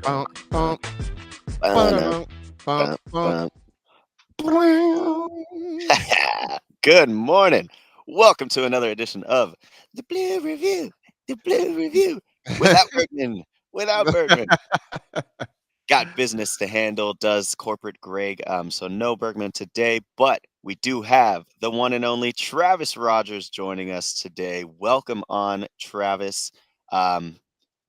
Bum, bum, Ba-dum, ba-dum, bum, bum, bum. bum. Good morning. Welcome to another edition of the Blue Review. The Blue Review. Without Bergman. Without Bergman. Got business to handle, does corporate Greg. So no Bergman today, but we do have the one and only Travis Rodgers joining us today. Welcome on, Travis. Um,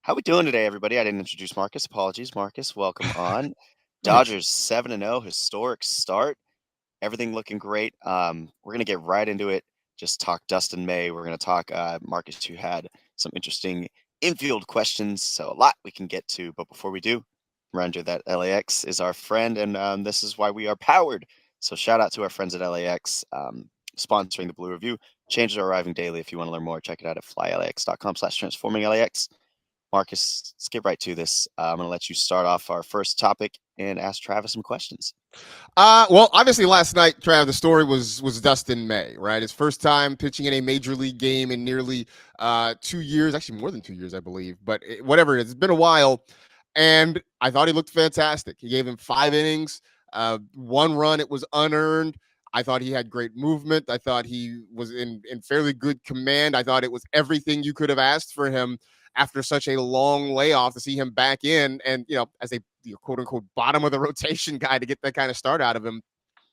how we doing today, everybody? I didn't introduce Marcus. Apologies, Marcus. Welcome on. Thanks. Dodgers 7-0, historic start. Everything looking great. We're gonna get right into it. Just talk Dustin May. We're gonna talk Marcus. You had some interesting infield questions, so a lot we can get to. But before we do, reminder that LAX is our friend, and this is why we are powered. So shout out to our friends at LAX sponsoring the Blue Review. Changes are arriving daily. If you want to learn more, check it out at flylax.com/transforminglax. Marcus, let's get right to this. I'm going to let you start off our first topic and ask Travis some questions. Well, obviously last night, Trav, the story was Dustin May, right? His first time pitching in a major league game in nearly 2 years, actually more than 2 years, I believe. But whatever it is, it's been a while, and I thought he looked fantastic. He gave him 5 innings, 1 run. It was unearned. I thought he had great movement. I thought he was in fairly good command. I thought it was everything you could have asked for him after such a long layoff to see him back in, and as a quote unquote bottom of the rotation guy to get that kind of start out of him.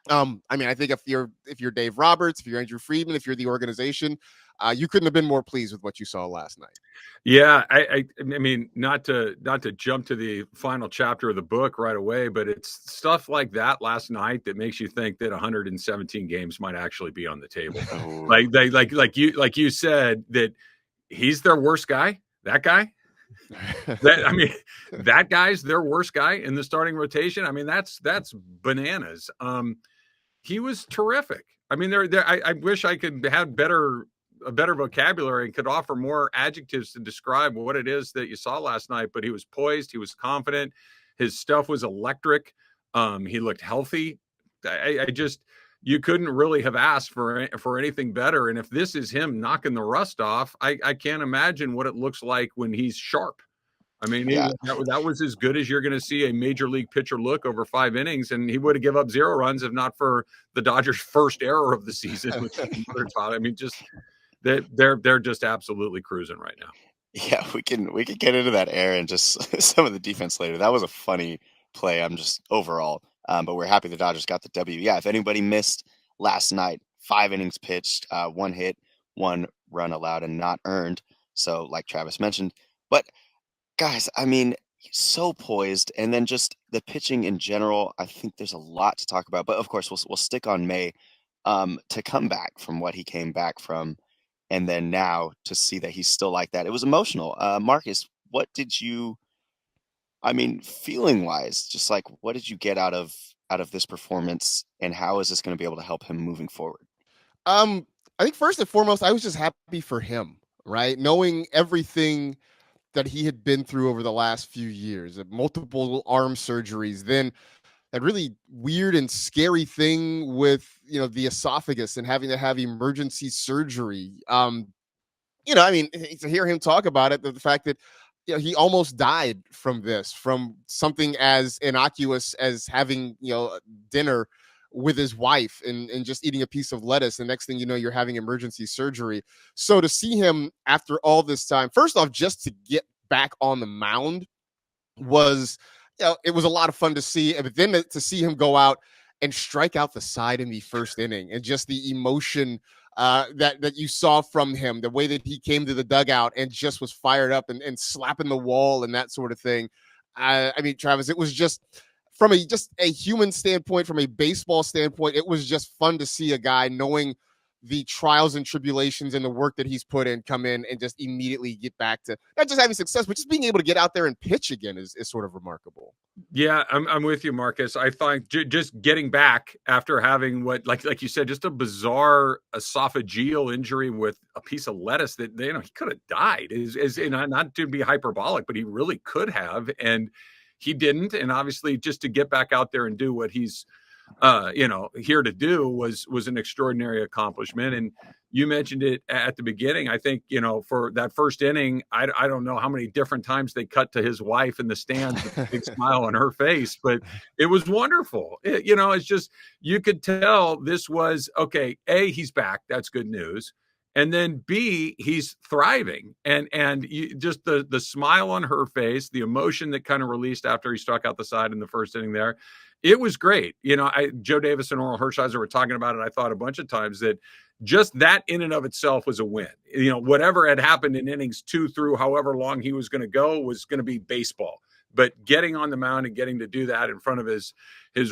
I mean, I think if you're Dave Roberts, if you're Andrew Friedman, if you're the organization, you couldn't have been more pleased with what you saw last night. Yeah, I mean, not to jump to the final chapter of the book right away, but it's stuff like that last night that makes you think that 117 games might actually be on the table. Oh. Like you said, that he's their worst guy. That guy. That guy's their worst guy in the starting rotation. I mean, that's bananas. He was terrific. I mean, I wish I could have a better vocabulary and could offer more adjectives to describe what it is that you saw last night. But he was poised. He was confident. His stuff was electric. He looked healthy. You couldn't really have asked for anything better. And if this is him knocking the rust off, I can't imagine what it looks like when he's sharp. I mean, Yeah. that was as good as you're going to see a major league pitcher look over 5 innings, and he would have given up 0 runs if not for the Dodgers' first error of the season. I mean, just they're just absolutely cruising right now. Yeah, we can get into that air and just some of the defense later. That was a funny play. I'm just overall, but we're happy the Dodgers got the W. Yeah, if anybody missed last night, 5 innings pitched, 1 hit, 1 run allowed, and not earned. So, like Travis mentioned, but guys, I mean, he's so poised, and then just the pitching in general. I think there's a lot to talk about, but of course, we'll stick on May to come back from what he came back from. And then now to see that he's still like that, it was emotional. Marcus, what did you? I mean, feeling wise, just like what did you get out of this performance, and how is this going to be able to help him moving forward? I think first and foremost, I was just happy for him, right? Knowing everything that he had been through over the last few years, multiple arm surgeries, then that really weird and scary thing with the esophagus and having to have emergency surgery. I mean, to hear him talk about it, the fact that he almost died from this, from something as innocuous as having dinner with his wife and just eating a piece of lettuce. The next thing you know, you're having emergency surgery. So to see him after all this time, first off, just to get back on the mound was, it was a lot of fun to see. But then to see him go out and strike out the side in the first inning, and just the emotion that you saw from him, the way that he came to the dugout and just was fired up and slapping the wall and that sort of thing. I mean, Travis, it was just from a human standpoint, from a baseball standpoint, it was just fun to see a guy, knowing the trials and tribulations and the work that he's put in, come in and just immediately get back to not just having success, but just being able to get out there and pitch again is sort of remarkable. Yeah, I'm with you, Marcus. I find just getting back after having what, like you said, just a bizarre esophageal injury with a piece of lettuce that he could have died. Is not to be hyperbolic, but he really could have, and he didn't. And obviously, just to get back out there and do what he's here to do was an extraordinary accomplishment. And you mentioned it at the beginning. I think, for that first inning, I don't know how many different times they cut to his wife in the stands with a big smile on her face, but it was wonderful. It's just, you could tell this was, okay, A, he's back. That's good news. And then B, he's thriving. And just the smile on her face, the emotion that kind of released after he struck out the side in the first inning there, it was great. Joe Davis and Oral Hershiser were talking about it, I thought, a bunch of times, that just that in and of itself was a win. Whatever had happened in innings 2 through however long he was going to go was going to be baseball. But getting on the mound and getting to do that in front of his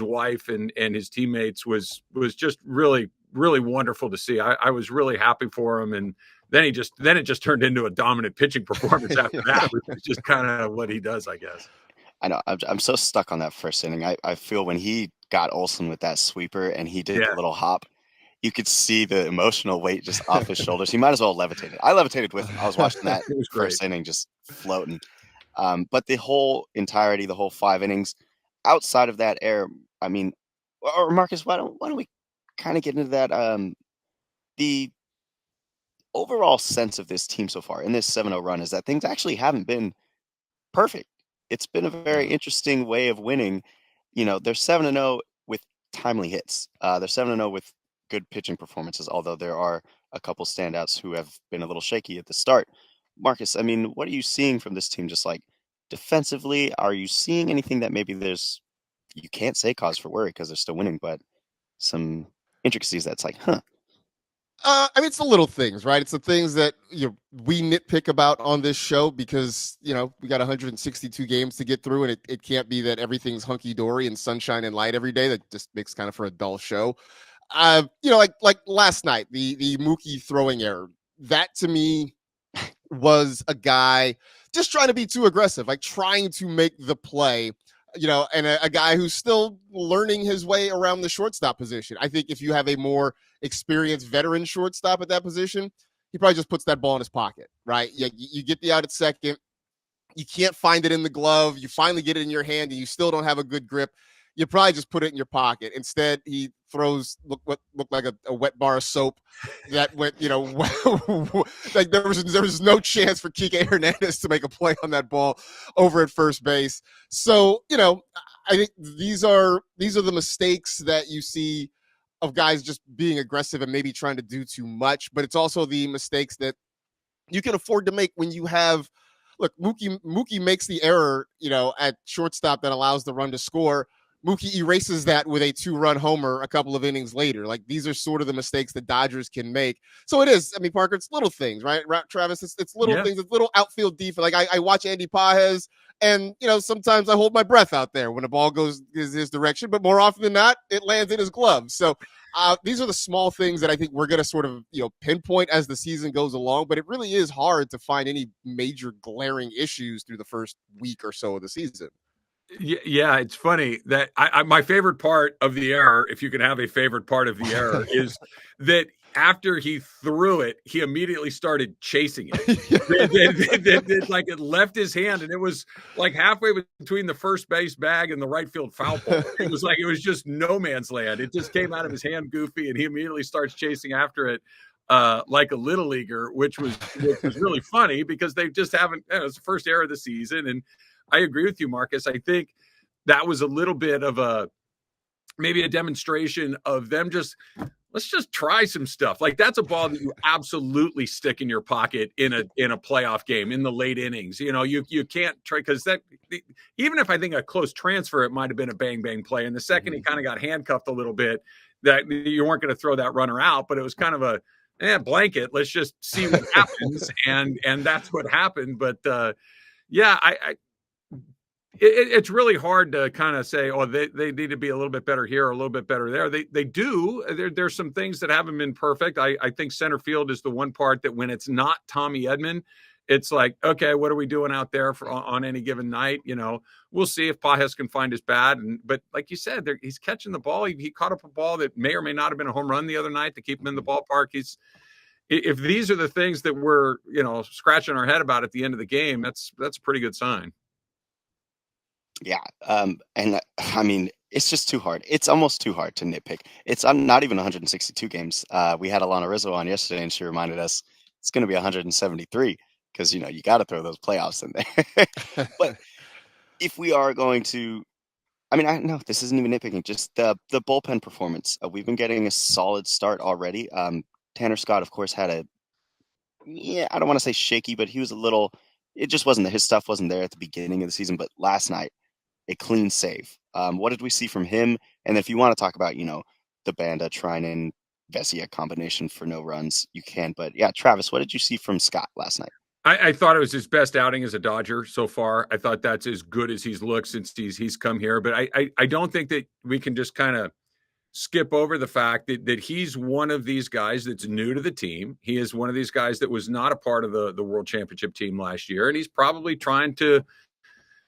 wife and his teammates was just really, really wonderful to see. I was really happy for him. And then it just turned into a dominant pitching performance after that, which is just kind of what he does, I guess. I know. I'm so stuck on that first inning. I feel when he got Olsen with that sweeper and he did a little hop, you could see the emotional weight just off his shoulders. He might as well have levitated. I levitated with him. I was watching that first inning just floating. But the whole entirety, the whole 5 innings, outside of that error, I mean, or Marcus, why don't we kind of get into that? The overall sense of this team so far in this 7-0 run is that things actually haven't been perfect. It's been a very interesting way of winning. They're 7-0 with timely hits. They're 7-0 with good pitching performances, although there are a couple standouts who have been a little shaky at the start. Marcus, I mean, what are you seeing from this team just like defensively? Are you seeing anything that maybe you can't say cause for worry because they're still winning, but some intricacies that's like, I mean, it's the little things, right? It's the things that we nitpick about on this show because we got 162 games to get through, and it can't be that everything's hunky dory and sunshine and light every day. That just makes kind of for a dull show. Like last night, the Mookie throwing error, that to me was a guy just trying to be too aggressive, like trying to make the play. And a guy who's still learning his way around the shortstop position. I think if you have a more experienced veteran shortstop at that position, he probably just puts that ball in his pocket, right? You get the out at second. You can't find it in the glove. You finally get it in your hand and you still don't have a good grip. You probably just put it in your pocket. Instead, he throws what looked like a wet bar of soap that went, like there was no chance for Kike Hernandez to make a play on that ball over at first base. So, I think these are the mistakes that you see of guys just being aggressive and maybe trying to do too much, but it's also the mistakes that you can afford to make when you have, look, Mookie makes the error, at shortstop that allows the run to score. Mookie erases that with a 2-run homer a couple of innings later. Like, these are sort of the mistakes the Dodgers can make. So it is. I mean, Parker, it's little things, right? Travis, it's little things. It's little outfield defense. Like, I watch Andy Pages, and, sometimes I hold my breath out there when the ball goes his direction, but more often than not, it lands in his glove. So these are the small things that I think we're going to sort of, pinpoint as the season goes along, but it really is hard to find any major glaring issues through the first week or so of the season. Yeah, it's funny that my favorite part of the error, if you can have a favorite part of the error, is that after he threw it, he immediately started chasing it. Like, it left his hand, and it was like halfway between the first base bag and the right field foul pole. It was just no man's land. It just came out of his hand goofy, and he immediately starts chasing after it. Like a little leaguer, which was really funny because they just haven't. It's the first error of the season, and I agree with you, Marcus. I think that was a little bit of maybe a demonstration of them let's just try some stuff. Like, that's a ball that you absolutely stick in your pocket in a playoff game in the late innings. You can't try, because that, even if I think a close transfer, it might have been a bang bang play. And the second he kind of got handcuffed a little bit, that you weren't going to throw that runner out, but it was kind of a blanket. Let's just see what happens, and that's what happened. But it's really hard to kind of say, oh, they need to be a little bit better here or a little bit better there. They do. There's some things that haven't been perfect. I think center field is the one part that when it's not Tommy Edman, it's like, okay, what are we doing out there on any given night? We'll see if Pages can find his bat. But like you said, he's catching the ball. He caught up a ball that may or may not have been a home run the other night to keep him in the ballpark. If these are the things that we're, scratching our head about at the end of the game, that's a pretty good sign. Yeah. And I mean, It's just too hard. It's almost too hard to nitpick. It's not even 162 games. We had Alana Rizzo on yesterday, and she reminded us it's going to be 173 because you got to throw those playoffs in there. But if we are going to, I mean, I know this isn't even nitpicking. Just the bullpen performance. We've been getting a solid start already. Tanner Scott, of course, had I don't want to say shaky, but he was a little. It just wasn't his stuff wasn't there at the beginning of the season. But last night, a clean save. What did we see from him? And if you want to talk about, the Banda Trinan Vesia combination for no runs, you can. But yeah, Travis, what did you see from Scott last night? I thought it was his best outing as a Dodger so far. I thought that's as good as he's looked since he's come here. But I don't think that we can just kind of skip over the fact that he's one of these guys that's new to the team. He is one of these guys that was not a part of the World Championship team last year, and he's probably trying to,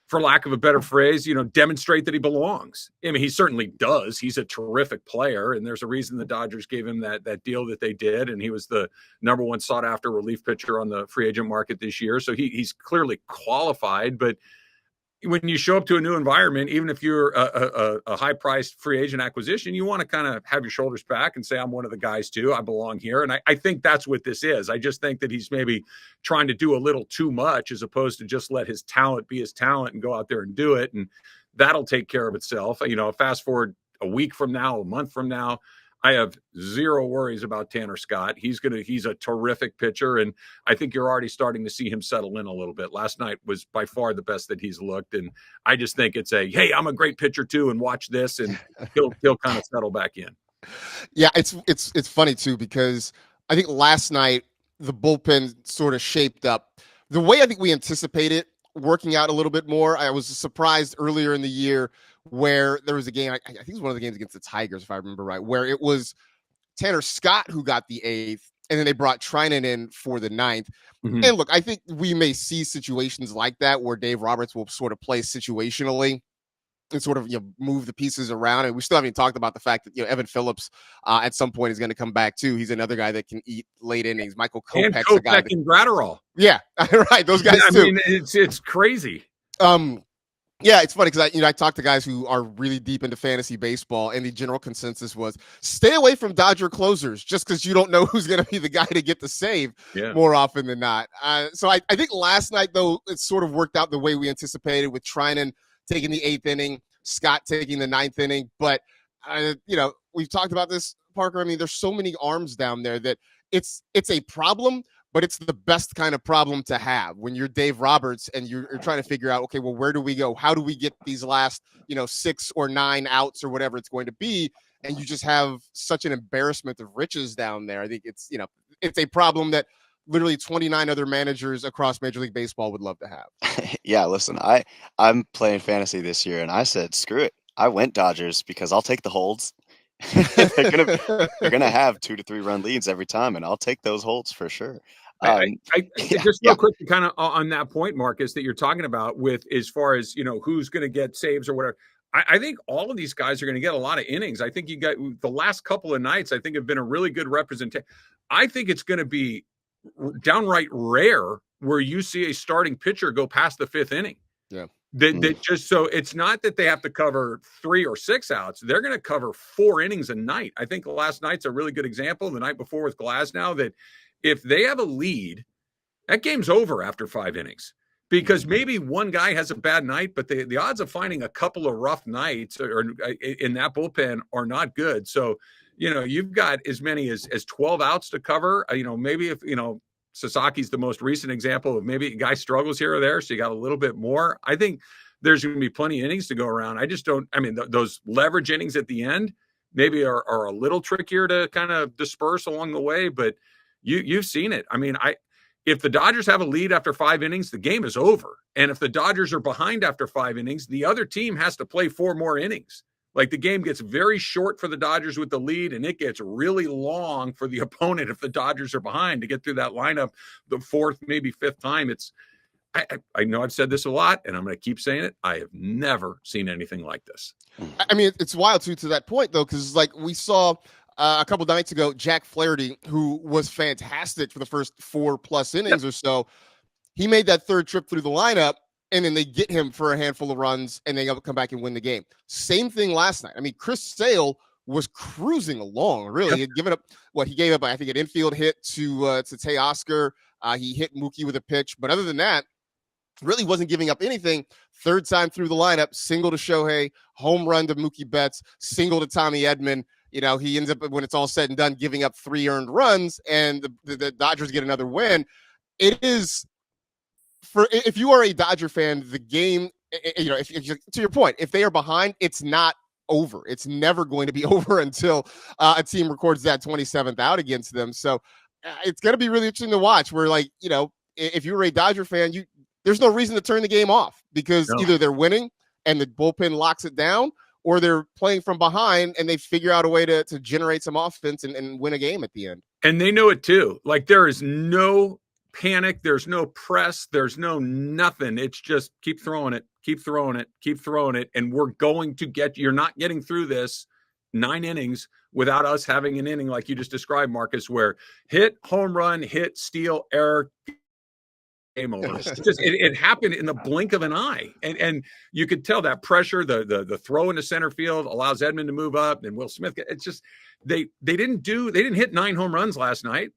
for lack of a better phrase, demonstrate that he belongs. I mean, he certainly does. He's a terrific player, and there's a reason the Dodgers gave him that deal that they did, and he was the number one sought-after relief pitcher on the free agent market this year. So he's clearly qualified, but when you show up to a new environment, even if you're a high-priced free agent acquisition, you want to kind of have your shoulders back and say, I'm one of the guys too. I belong here. And I think that's what this is. I just think that he's maybe trying to do a little too much as opposed to just let his talent be his talent and go out there and do it. And that'll take care of itself. Fast forward a week from now, a month from now, I have zero worries about Tanner Scott. He's a terrific pitcher, and I think you're already starting to see him settle in a little bit. Last night was by far the best that he's looked, and I just think it's hey, I'm a great pitcher too, and watch this, and he'll kind of settle back in. Yeah, it's funny too, because I think last night the bullpen sort of shaped up the way I think we anticipated working out a little bit more. I was surprised earlier in the year where there was a game, I think it was one of the games against the Tigers, if I remember right, where it was Tanner Scott who got the 8th, and then they brought Trinan in for the 9th. Mm-hmm. And look, I think we may see situations like that where Dave Roberts will sort of play situationally and sort of move the pieces around. And we still haven't talked about the fact that Evan Phillips at some point is going to come back too. He's another guy that can eat late innings. Michael Kopech's a guy and Gratterall. Yeah, right. Those guys too. I mean, it's crazy. Yeah, it's funny because I talked to guys who are really deep into fantasy baseball, and the general consensus was stay away from Dodger closers just because you don't know who's going to be the guy to get the save more often than not. So I think last night, though, it sort of worked out the way we anticipated with Trinan taking the 8th inning, Scott taking the 9th inning. But, we've talked about this, Parker. I mean, there's so many arms down there that it's a problem, but it's the best kind of problem to have when you're Dave Roberts and you're trying to figure out, okay, well, where do we go? How do we get these last, 6 or 9 outs or whatever it's going to be? And you just have such an embarrassment of riches down there. I think it's a problem that literally 29 other managers across Major League Baseball would love to have. Yeah, listen, I'm playing fantasy this year, and I said, screw it. I went Dodgers because I'll take the holds. they're gonna have 2 to 3 run leads every time, and I'll take those holds for sure. Just real quick, kind of on that point, Marcus, that you're talking about with as far as who's going to get saves or whatever. I think all of these guys are going to get a lot of innings. I think you got the last couple of nights. I think have been a really good representation. I think it's going to be downright rare where you see a starting pitcher go past the 5th inning. Yeah. That just so it's not that they have to cover 3 or 6 outs. They're going to cover 4 innings a night. I think last night's a really good example. The night before with Glasnow, that if they have a lead, that game's over after 5 innings because maybe one guy has a bad night, but the odds of finding a couple of rough nights or in that bullpen are not good. So, you've got as many as 12 outs to cover. Maybe if, Sasaki's the most recent example of maybe a guy struggles here or there, so you got a little bit more. I think there's going to be plenty of innings to go around. I just don't. I mean, those leverage innings at the end maybe are a little trickier to kind of disperse along the way. But you've seen it. I mean, if the Dodgers have a lead after 5 innings, the game is over. And if the Dodgers are behind after 5 innings, the other team has to play 4 more innings. Like the game gets very short for the Dodgers with the lead, and it gets really long for the opponent if the Dodgers are behind to get through that lineup the 4th, maybe 5th time. I know I've said this a lot, and I'm going to keep saying it. I have never seen anything like this. I mean, it's wild too to that point though, because like we saw a couple of nights ago, Jack Flaherty, who was fantastic for the first 4+ innings or so, he made that 3rd trip through the lineup. and then they get him for a handful of runs, and they come back and win the game. Same thing last night. I mean, Chris Sale was cruising along, really. He had given up he gave up, I think, an infield hit to Teoscar. He hit Mookie with a pitch. But other than that, really wasn't giving up anything. Third time through the lineup, single to Shohei, home run to Mookie Betts, single to Tommy Edman. You know, he ends up, when it's all said and done, giving up 3 earned runs, and the Dodgers get another win. It is, if you are a Dodger fan, the game, you know, if to your point, if they are behind, it's not over. It's never going to be over until a team records that 27th out against them. So it's going to be really interesting to watch. Where, like, you know, if you're a Dodger fan, there's no reason to turn the game off, because either they're winning and the bullpen locks it down, or they're playing from behind and they figure out a way to generate some offense and win a game at the end. And they know it too. Like, there is no panic. There's no press. There's no nothing. It's just keep throwing it, keep throwing it, keep throwing it. And we're going to you're not getting through this 9 innings without us having an inning like you just described, Marcus, where hit, home run, hit, steal, error, game over. It happened in the blink of an eye. And you could tell that pressure, the throw into center field allows Edman to move up, and Will Smith. It's just, they didn't hit 9 home runs last night.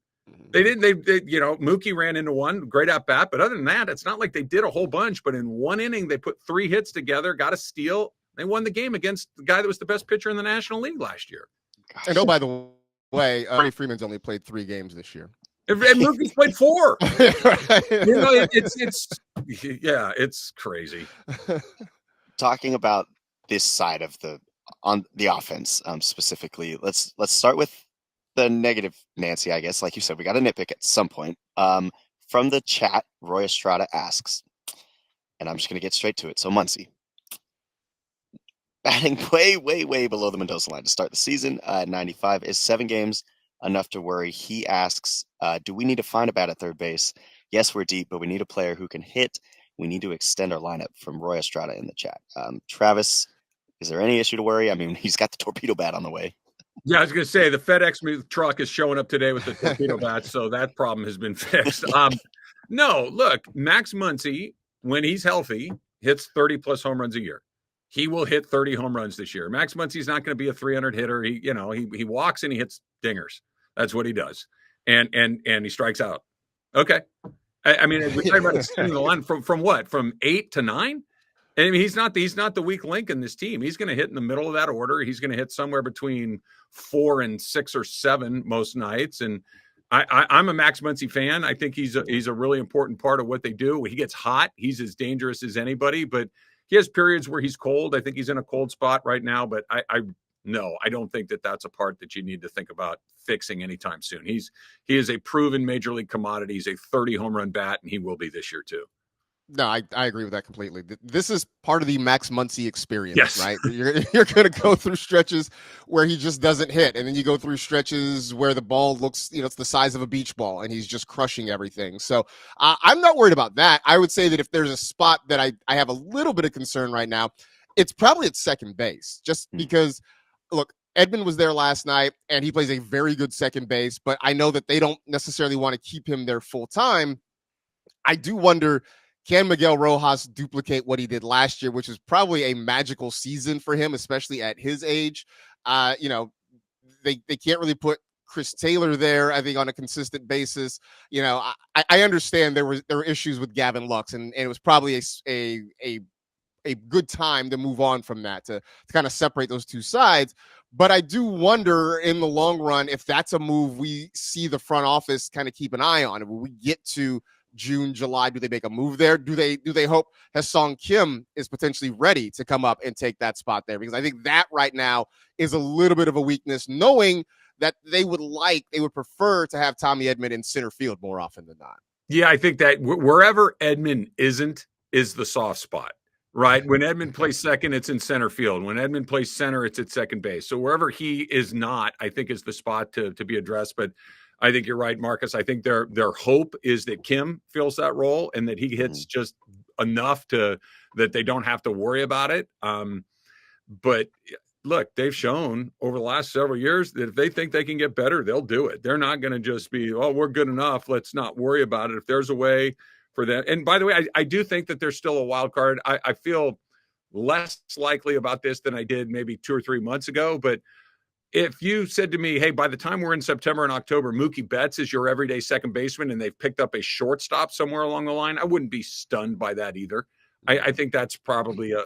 They you know, Mookie ran into one great at bat, but other than that, it's not like they did a whole bunch. But in one inning, they put 3 hits together, got a steal. They won the game against the guy that was the best pitcher in the National League last year. Gosh. And by the way, Freddie Freeman's only played 3 games this year. And Mookie's played 4. You know, it's crazy. Talking about this side of on the offense, specifically, let's start with the negative, Nancy. I guess, like you said, we got to nitpick at some point. From the chat, Roy Estrada asks, and I'm just going to get straight to it. So, Muncy, batting way, way, way below the Mendoza line to start the season at 95. Is 7 games enough to worry? He asks, do we need to find a bat at third base? Yes, we're deep, but we need a player who can hit. We need to extend our lineup, from Roy Estrada in the chat. Travis, is there any issue to worry? I mean, he's got the torpedo bat on the way. Yeah, I was going to say, the FedEx truck is showing up today with the torpedo bat, so that problem has been fixed. No, look, Max Muncy, when he's healthy, hits 30-plus home runs a year. He will hit 30 home runs this year. Max Muncy's not going to be a 300 hitter. He walks and he hits dingers. That's what he does, and he strikes out. Okay, I mean, we're talking about extending the line from what? From 8 to 9. I mean, he's not the weak link in this team. He's going to hit in the middle of that order. He's going to hit somewhere between 4 and 6 or 7 most nights. And I'm a Max Muncy fan. I think he's a really important part of what they do. When he gets hot, he's as dangerous as anybody. But he has periods where he's cold. I think he's in a cold spot right now. But I don't think that's a part that you need to think about fixing anytime soon. He is a proven major league commodity. He's a 30 home run bat, and he will be this year too. No, I agree with that completely. This is part of the Max Muncy experience, yes. Right? You're going to go through stretches where he just doesn't hit, and then you go through stretches where the ball looks, it's the size of a beach ball, and he's just crushing everything. So I'm not worried about that. I would say that if there's a spot that I have a little bit of concern right now, it's probably at second base, just because, look, Edman was there last night, and he plays a very good second base, but I know that they don't necessarily want to keep him there full time. I do wonder, can Miguel Rojas duplicate what he did last year, which is probably a magical season for him, especially at his age? They can't really put Chris Taylor there, I think, on a consistent basis. I understand there were issues with Gavin Lux, and it was probably a good time to move on from that, to kind of separate those two sides. But I do wonder in the long run if that's a move we see the front office kind of keep an eye on. When we get to June, July, do they make a move there? Do they hope Ha-Seong Kim is potentially ready to come up and take that spot there? Because I think that right now is a little bit of a weakness, knowing that they would prefer to have Tommy Edman in center field more often than not. Yeah, I think that wherever Edman isn't is the soft spot, right? When Edman plays second, it's in center field. When Edman plays center, it's at second base. So wherever he is not, I think is the spot to be addressed. But I think you're right, Marcus. I think their hope is that Kim fills that role and that he hits just enough that they don't have to worry about it. But look, they've shown over the last several years that if they think they can get better, they'll do it. They're not going to just be, oh, we're good enough, let's not worry about it. If there's a way for them. And by the way, I do think that there's still a wild card. I feel less likely about this than I did maybe 2 or 3 months ago. But if you said to me, hey, by the time we're in September and October, Mookie Betts is your everyday second baseman and they've picked up a shortstop somewhere along the line, I wouldn't be stunned by that either. I think that's probably a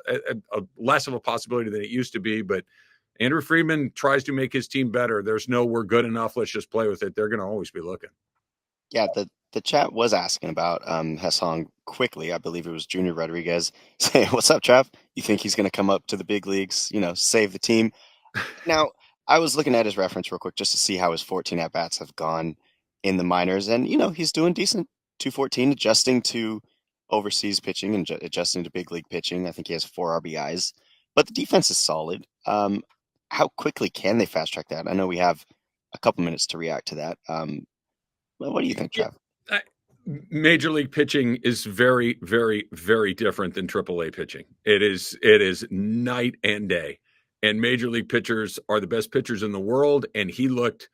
less of a possibility than it used to be. But Andrew Friedman tries to make his team better. There's no we're good enough, let's just play with it. They're going to always be looking. Yeah, the chat was asking about Hesong quickly. I believe it was Junior Rodriguez saying, "What's up, Trav? You think he's going to come up to the big leagues, save the team?" Now, I was looking at his reference real quick just to see how his 14 at-bats have gone in the minors. And, he's doing decent. 214, adjusting to overseas pitching and adjusting to big league pitching. I think he has 4 RBIs. But the defense is solid. How quickly can they fast-track that? I know we have a couple minutes to react to that. What do you think, Trav? Major league pitching is very, very, very different than AAA pitching. It is night and day. And major league pitchers are the best pitchers in the world. And he looked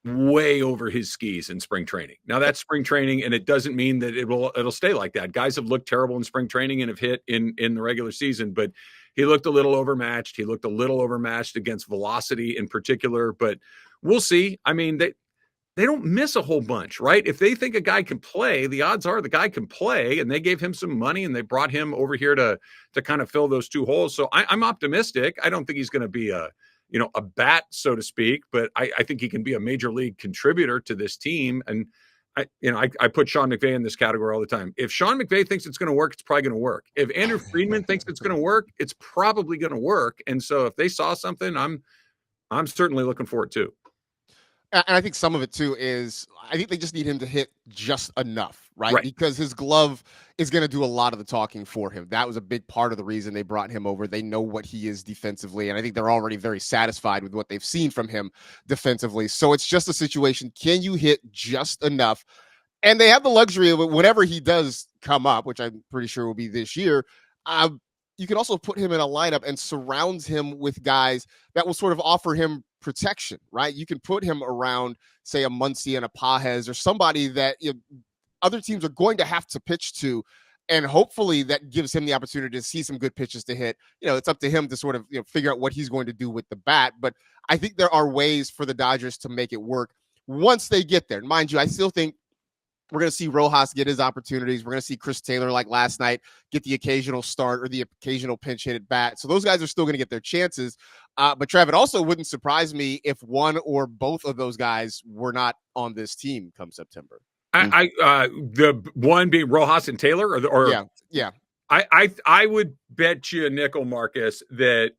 way over his skis in spring training. Now that's spring training, and it doesn't mean that it'll stay like that. Guys have looked terrible in spring training and have hit in the regular season, but he looked a little overmatched. He looked a little overmatched against velocity in particular, but we'll see. I mean, they don't miss a whole bunch, right? If they think a guy can play, the odds are the guy can play, and they gave him some money and they brought him over here to kind of fill those 2 holes. So I'm optimistic. I don't think he's going to be a bat, so to speak, but I think he can be a major league contributor to this team. And I put Sean McVay in this category all the time. If Sean McVay thinks it's going to work, it's probably going to work. If Andrew Friedman thinks it's going to work, it's probably going to work. And so if they saw something, I'm certainly looking for it too. And I think some of it too is I think they just need him to hit just enough, right? Because his glove is going to do a lot of the talking for him. That was a big part of the reason they brought him over. They know what he is defensively, and I think they're already very satisfied with what they've seen from him defensively. So it's just a situation, can you hit just enough? And they have the luxury of it whenever he does come up, which I'm pretty sure will be this year. You can also put him in a lineup and surrounds him with guys that will sort of offer him protection, right? You can put him around, say, a Muncy and a Pajes or somebody that other teams are going to have to pitch to, and hopefully that gives him the opportunity to see some good pitches to hit. It's up to him to sort of figure out what he's going to do with the bat, but I think there are ways for the Dodgers to make it work once they get there. Mind you, I still think we're going to see Rojas get his opportunities. We're going to see Chris Taylor, like last night, get the occasional start or the occasional pinch hit at bat. So those guys are still going to get their chances. But Trav, it also wouldn't surprise me if one or both of those guys were not on this team come September. The one being Rojas and Taylor, yeah. I would bet you a nickel, Marcus, that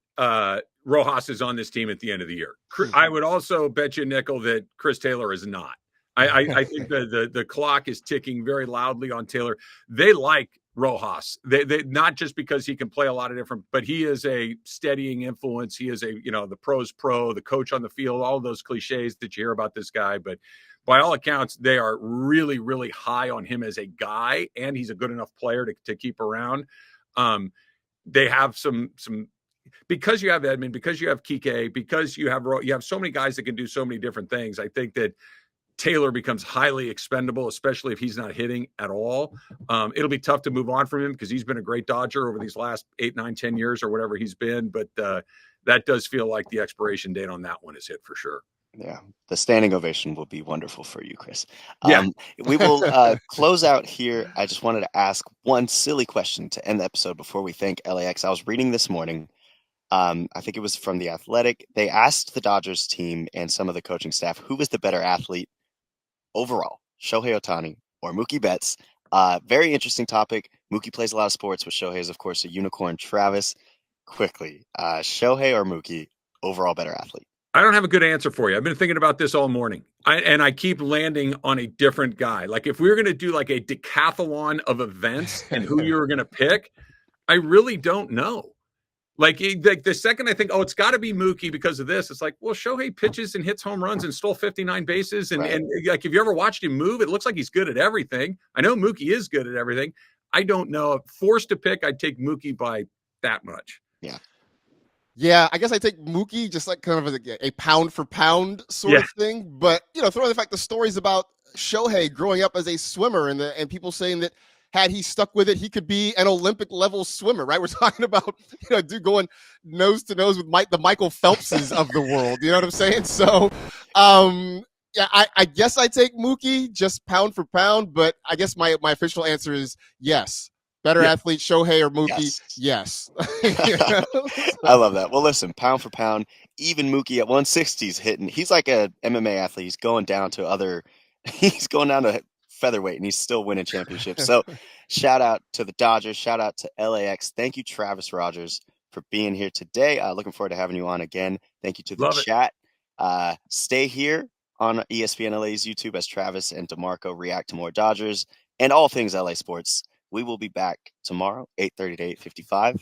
Rojas is on this team at the end of the year. I would also bet you a nickel that Chris Taylor is not. I think the clock is ticking very loudly on Taylor. They like Rojas. They not just because he can play a lot of different, but he is a steadying influence. He is the pro's pro, the coach on the field, all those cliches that you hear about this guy. But by all accounts, they are really, really high on him as a guy, and he's a good enough player to keep around. They have some because you have Edman, because you have Kike, because you have so many guys that can do so many different things. I think that Taylor becomes highly expendable, especially if he's not hitting at all. It'll be tough to move on from him because he's been a great Dodger over these last 8, 9, 10 years or whatever he's been. But that does feel like the expiration date on that one is hit for sure. Yeah, the standing ovation will be wonderful for you, Chris. Yeah. We will close out here. I just wanted to ask one silly question to end the episode before we thank LAX. I was reading this morning. I think it was from The Athletic. They asked the Dodgers team and some of the coaching staff who was the better athlete overall, Shohei Ohtani or Mookie Betts. Very interesting topic. Mookie plays a lot of sports, but Shohei is, of course, a unicorn. Travis, quickly, Shohei or Mookie, overall better athlete? I don't have a good answer for you. I've been thinking about this all morning, and I keep landing on a different guy. Like if we were going to do like a decathlon of events and who you were going to pick, I really don't know. Like the second I think, it's got to be Mookie because of this, it's like, well, Shohei pitches and hits home runs and stole 59 bases. And, right. and like, if you ever watched him move, it looks like he's good at everything. I know Mookie is good at everything. I don't know. If forced to pick, I'd take Mookie by that much. Yeah. Yeah, I guess I take Mookie just like kind of a pound for pound sort of thing. But, throw in the fact the stories about Shohei growing up as a swimmer and people saying that had he stuck with it, he could be an Olympic level swimmer, right? We're talking about, dude going nose to nose with the Michael Phelpses of the world. You know what I'm saying? So, yeah, I guess I take Mookie just pound for pound, but I guess my official answer is yes. Better athlete, Shohei or Mookie? Yes. I love that. Well, listen, pound for pound, even Mookie at 160 is hitting. He's like a MMA athlete. He's going down to featherweight, and he's still winning championships. So shout out to the Dodgers. Shout out to LAX. Thank you, Travis Rodgers, for being here today. Looking forward to having you on again. Thank you to the chat. Stay here on ESPN LA's YouTube as Travis and DeMarco react to more Dodgers and all things LA sports. We will be back tomorrow, 8:30 to 8:55.